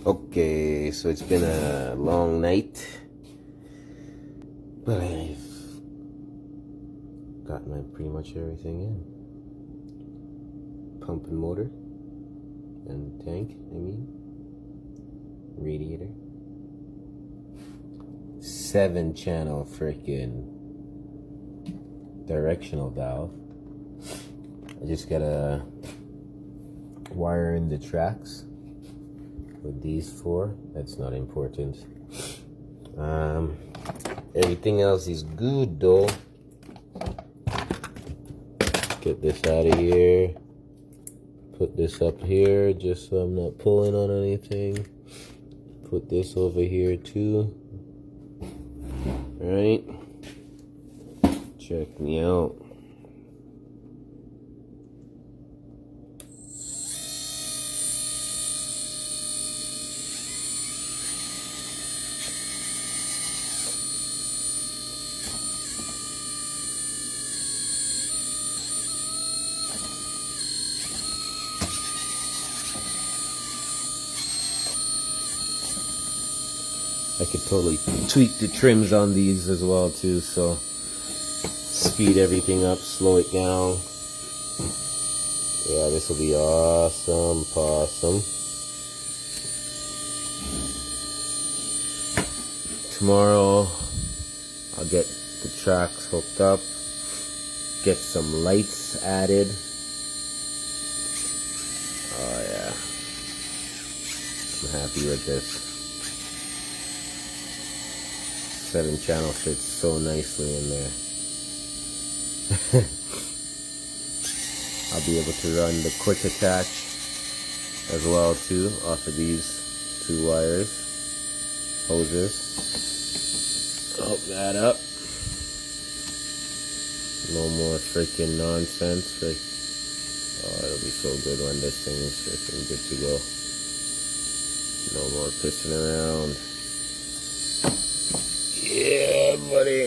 Okay, so it's been a long night, but I've gotten pretty much everything in. Pump and motor, and tank, radiator. 7-channel freaking directional valve. I just gotta wire in the tracks with these 4. That's not important. Everything else is good though. Get this out of here. Put this up here just so I'm not pulling on anything. Put this over here too. Alright. Check me out. I could totally tweak the trims on these as well too, so speed everything up, slow it down. Yeah, this will be awesome, possum. Tomorrow I'll get the tracks hooked up, get some lights added. Oh yeah, I'm happy with this. 7-channel fits so nicely in there. I'll be able to run the quick attach as well too off of these 2 wires, hoses. Hook that up. No more freaking nonsense. Oh, it'll be so good when this thing is freaking good to go. No more pissing around. Yeah, buddy.